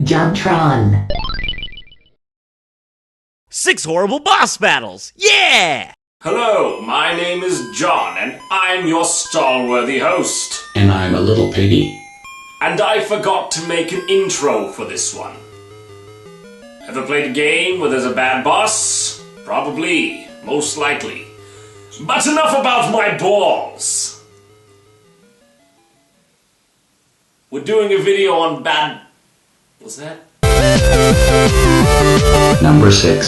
JonTron. 6 horrible boss battles! Yeah! Hello, my name is John, and I'm your stalworthy host. And I'm a little piggy. And I forgot to make an intro for this one. Ever played a game where there's a bad boss? Probably. Most likely. But enough about my balls! We're doing a video on bad... What's that? Number 6.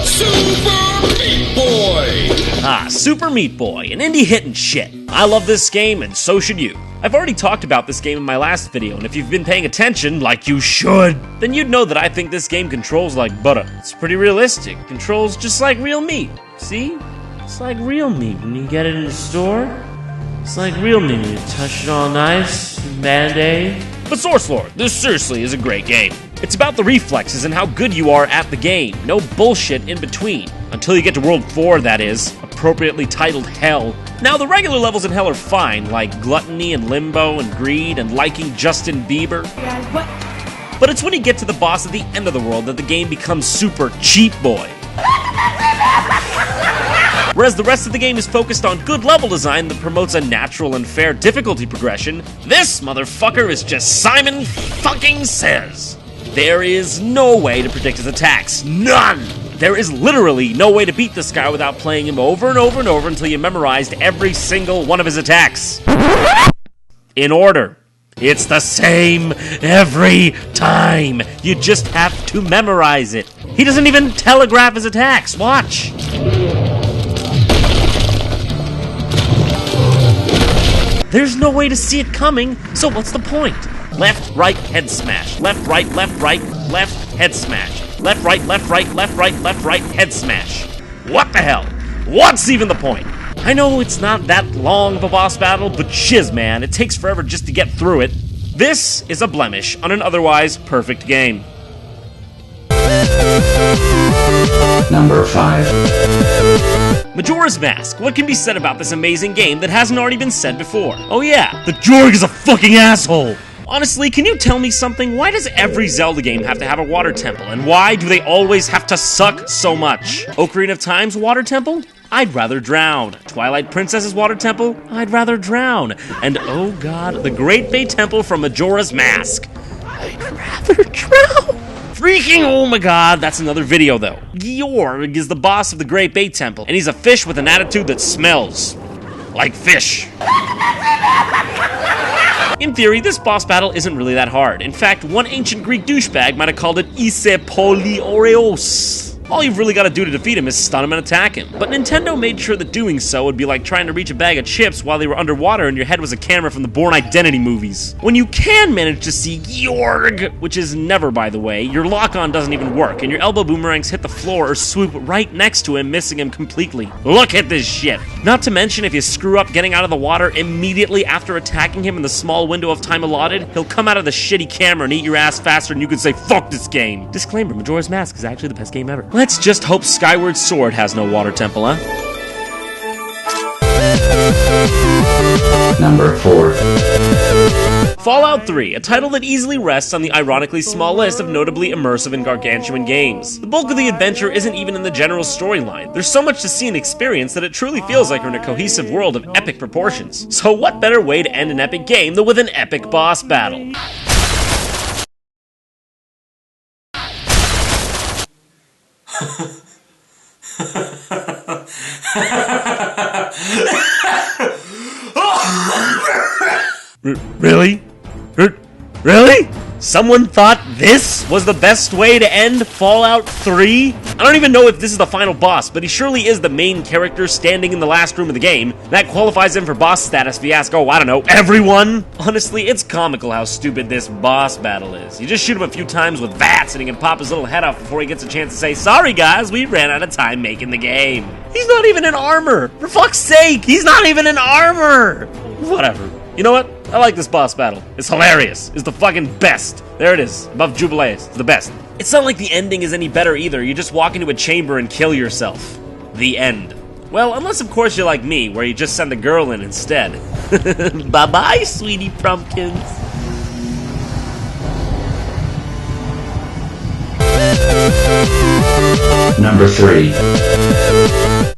Super Meat Boy! Super Meat Boy, an indie hit and shit. I love this game, and so should you. I've already talked about this game in my last video, and if you've been paying attention, like you should, then you'd know that I think this game controls like butter. It's pretty realistic. Controls just like real meat. See? It's like real meat when you get it in the store. It's like real meat when you touch it all nice, Band-Aid. But Source Lord, this seriously is a great game. It's about the reflexes and how good you are at the game. No bullshit in between. Until you get to World 4, that is. Appropriately titled Hell. Now, the regular levels in Hell are fine, like Gluttony and Limbo and Greed and liking Justin Bieber. Yeah, what? But it's when you get to the boss at the end of the world that the game becomes super cheap boy. Whereas the rest of the game is focused on good level design that promotes a natural and fair difficulty progression, this motherfucker is just Simon fucking Says. There is no way to predict his attacks. None! There is literally no way to beat this guy without playing him over and over and over until you memorized every single one of his attacks. In order. It's the same every time. You just have to memorize it. He doesn't even telegraph his attacks. Watch. There's no way to see it coming, so what's the point? Left, right, head smash. Left, right, head smash. Left, right, left, right, head smash. What the hell? What's even the point? I know it's not that long of a boss battle, but shiz, man, it takes forever just to get through it. This is a blemish on an otherwise perfect game. Number 5. Majora's Mask. What can be said about this amazing game that hasn't already been said before? Oh yeah, the Jorg is a fucking asshole! Honestly, can you tell me something? Why does every Zelda game have to have a water temple? And why do they always have to suck so much? Ocarina of Time's water temple? I'd rather drown. Twilight Princess's water temple? I'd rather drown. And oh god, the Great Bay Temple from Majora's Mask. I'd rather drown. Freaking oh my god, that's another video though. Georg is the boss of the Great Bay Temple, and he's a fish with an attitude that smells like fish. In theory, this boss battle isn't really that hard. In fact, one ancient Greek douchebag might have called it Ise Polioreos. All you've really got to do to defeat him is stun him and attack him. But Nintendo made sure that doing so would be like trying to reach a bag of chips while they were underwater and your head was a camera from the Bourne Identity movies. When you can manage to see Georg, which is never by the way, your lock-on doesn't even work and your elbow boomerangs hit the floor or swoop right next to him, missing him completely. Look at this shit! Not to mention if you screw up getting out of the water immediately after attacking him in the small window of time allotted, he'll come out of the shitty camera and eat your ass faster than you can say fuck this game. Disclaimer, Majora's Mask is actually the best game ever. Let's just hope Skyward Sword has no water temple, huh? Number 4. Fallout 3, a title that easily rests on the ironically small list of notably immersive and gargantuan games. The bulk of the adventure isn't even in the general storyline. There's so much to see and experience that it truly feels like you're in a cohesive world of epic proportions. So what better way to end an epic game than with an epic boss battle? Really? Really? Someone thought this was the best way to end Fallout 3? I don't even know if this is the final boss, but he surely is the main character standing in the last room of the game. That qualifies him for boss status if you ask, oh, I don't know, everyone? Honestly, it's comical how stupid this boss battle is. You just shoot him a few times with VATS and he can pop his little head off before he gets a chance to say, sorry guys, we ran out of time making the game. He's not even in armor! For fuck's sake, he's not even in armor! Whatever. You know what? I like this boss battle. It's hilarious. It's the fucking best. There it is. Above Jubilees. It's the best. It's not like the ending is any better either. You just walk into a chamber and kill yourself. The end. Well, unless of course you're like me, where you just send the girl in instead. Bye-bye, sweetie pumpkins. Number 3.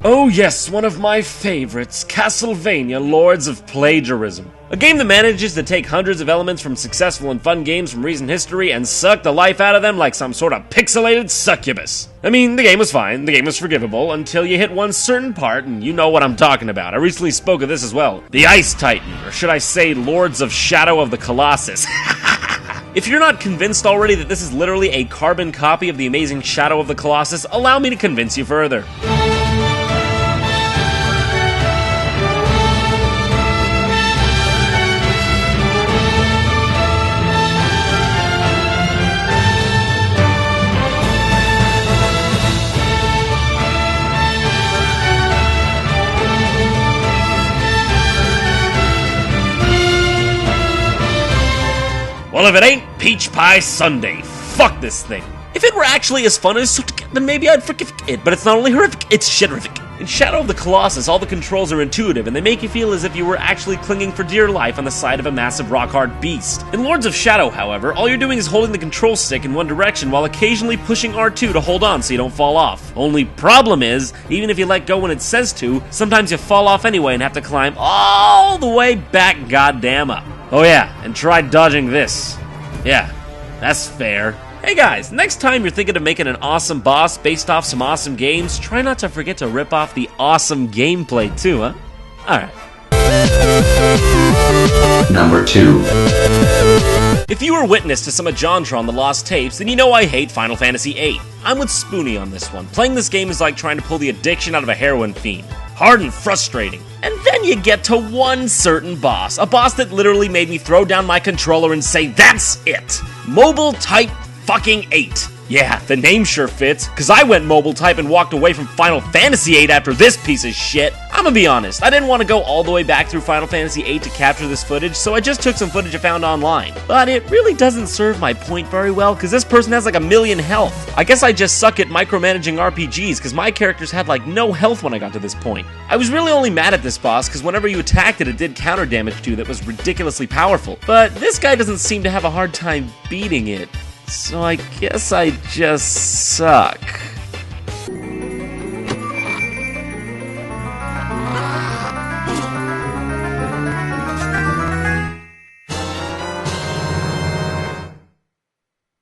Oh yes, one of my favorites, Castlevania Lords of Plagiarism. A game that manages to take hundreds of elements from successful and fun games from recent history and suck the life out of them like some sort of pixelated succubus. I mean, the game was fine, the game was forgivable, until you hit one certain part, and you know what I'm talking about. I recently spoke of this as well. The Ice Titan, or should I say Lords of Shadow of the Colossus. If you're not convinced already that this is literally a carbon copy of the amazing Shadow of the Colossus, allow me to convince you further. Well, if it ain't Peach Pie Sundae, fuck this thing. If it were actually as fun as then maybe I'd forgive it, but it's not only horrific, it's shit-rific. In Shadow of the Colossus, all the controls are intuitive, and they make you feel as if you were actually clinging for dear life on the side of a massive rock-hard beast. In Lords of Shadow, however, all you're doing is holding the control stick in one direction while occasionally pushing R2 to hold on so you don't fall off. Only problem is, even if you let go when it says to, sometimes you fall off anyway and have to climb all the way back goddamn up. Oh yeah, and try dodging this. Yeah, that's fair. Hey guys, next time you're thinking of making an awesome boss based off some awesome games, try not to forget to rip off the awesome gameplay too, huh? Alright. Number 2. If you were witness to some of JonTron The Lost Tapes, then you know I hate Final Fantasy VIII. I'm with Spoonie on this one. Playing this game is like trying to pull the addiction out of a heroin fiend. Hard and frustrating. And then you get to one certain boss. A boss that literally made me throw down my controller and say, that's it! Mobile Type fucking 8. Yeah, the name sure fits, cause I went mobile type and walked away from Final Fantasy VIII after this piece of shit. I'ma be honest, I didn't want to go all the way back through Final Fantasy VIII to capture this footage, so I just took some footage I found online. But it really doesn't serve my point very well, cause this person has like 1,000,000 health. I guess I just suck at micromanaging RPGs, cause my characters had like no health when I got to this point. I was really only mad at this boss, cause whenever you attacked it, it did counter damage to that was ridiculously powerful. But this guy doesn't seem to have a hard time beating it. So I guess I just suck.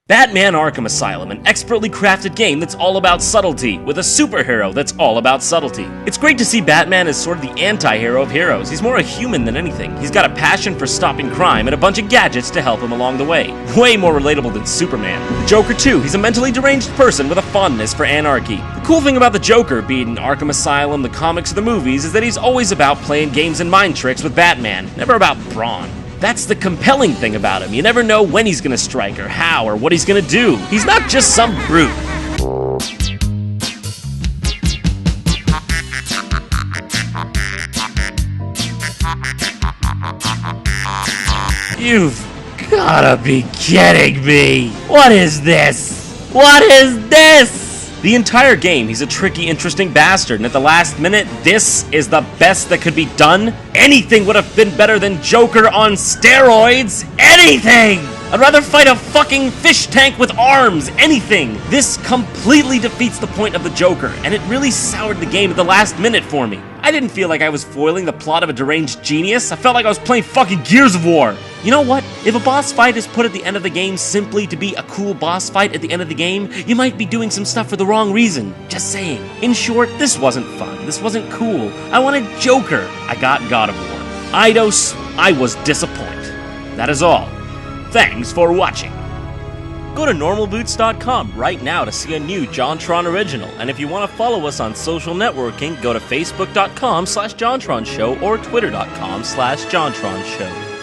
Batman Arkham Asylum, an expertly crafted game that's all about subtlety, with a superhero that's all about subtlety. It's great to see Batman as sort of the anti-hero of heroes. He's more a human than anything. He's got a passion for stopping crime and a bunch of gadgets to help him along the way. Way more relatable than Superman. The Joker too, he's a mentally deranged person with a fondness for anarchy. The cool thing about the Joker, be it in Arkham Asylum, the comics, or the movies, is that he's always about playing games and mind tricks with Batman, never about brawn. That's the compelling thing about him. You never know when he's gonna strike, or how, or what he's gonna do. He's not just some brute. You've gotta be kidding me! What is this? What is this? The entire game, he's a tricky, interesting bastard, and at the last minute, this is the best that could be done? Anything would have been better than Joker on steroids! Anything! I'd rather fight a fucking fish tank with arms! Anything! This completely defeats the point of the Joker, and it really soured the game at the last minute for me. I didn't feel like I was foiling the plot of a deranged genius. I felt like I was playing fucking Gears of War. You know what? If a boss fight is put at the end of the game simply to be a cool boss fight at the end of the game, you might be doing some stuff for the wrong reason. Just saying. In short, this wasn't fun. This wasn't cool. I wanted Joker. I got God of War. Eidos, I was disappointed. That is all. Thanks for watching. Go to normalboots.com right now to see a new JonTron original, and if you want to follow us on social networking, go to facebook.com/JonTronShow or twitter.com/JonTronShow.